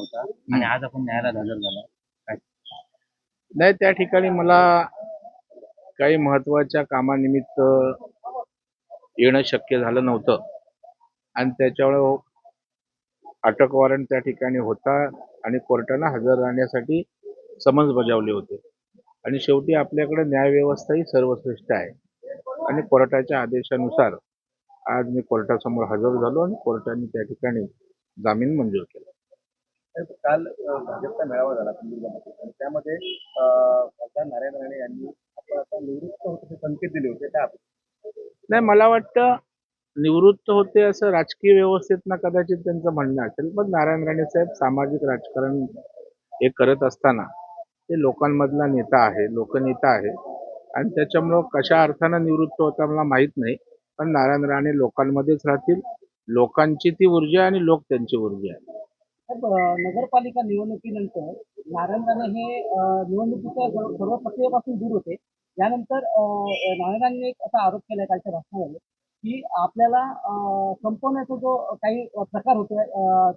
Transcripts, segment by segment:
होता आणि आज आपण न्यायालयात हजर झाला काय? नाही, त्या ठिकाणी मला काही महत्वाच्या कामानिमित्त येणं शक्य झालं नव्हतं आणि त्याच्यामुळे अटक वॉरंट त्या ठिकाणी होता आणि कोर्टानं हजर राहण्यासाठी समन्स बजावले होते. आणि शेवटी आपल्याकडे न्यायव्यवस्था ही सर्वश्रेष्ठ आहे आणि कोर्टाच्या आदेशानुसार आज मी कोर्टासमोर हजर झालो आणि कोर्टाने त्या ठिकाणी जामीन मंजूर केला. काल भाजपचा मेळावा झाला सिंधुदुर्गमध्ये आणि त्यामध्ये खासदार नारायण राणे यांनी आपण आता निवृत्त होण्याचे संकेत दिले होते त्या नाही, मला वाटतं निवृत्त होते असं राजकीय व्यवस्थेतनं कदाचित त्यांचं म्हणणं असेल, पण नारायण राणे साहेब सामाजिक राजकारण हे करत असताना ते लोकांमधला नेता आहे, लोकनेता आहे आणि त्याच्यामुळं कशा अर्थानं निवृत्त होता मला माहीत नाही, पण नारायण राणे लोकांमध्येच राहतील. लोकांची ती ऊर्जा आणि लोक त्यांची ऊर्जा आहे. नगरपालिका निवडणुकीनंतर नारायण राणे हे निवडणुकीच्या सर्व प्रक्रियेपासून दूर होते. यानंतर नारायण राणेंनी एक असा आरोप केलाय कालच्या भाषणामध्ये की आपल्याला संपवण्याचा जो काही प्रकार होतोय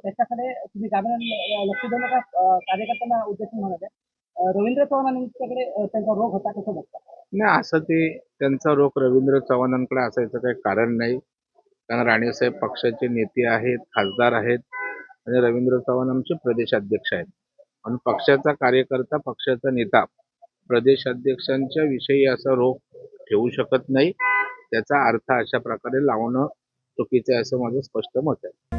त्याच्याकडे तुम्ही गांभीर्याने लक्ष देणं का कार्यकर्त्यांना उद्देशून म्हणाले. रवींद्र चव्हाणांच्याकडे त्यांचा रोग होता कसं बघता? नाही, असं ते त्यांचा रोख रवींद्र चव्हाणांकडे असायचं काही कारण नाही. कारण राणेसाहेब पक्षाचे नेते आहेत, खासदार आहेत आणि रवींद्र चव्हाण आमचे प्रदेशाध्यक्ष आहेत. म्हणून पक्षाचा कार्यकर्ता, पक्षाचा नेता प्रदेशाध्यक्षांच्या विषयी असा रोख ठेवू शकत नाही. त्याचा अर्थ अशा प्रकारे लावणं चुकीचं आहे असं माझं स्पष्ट मत आहे.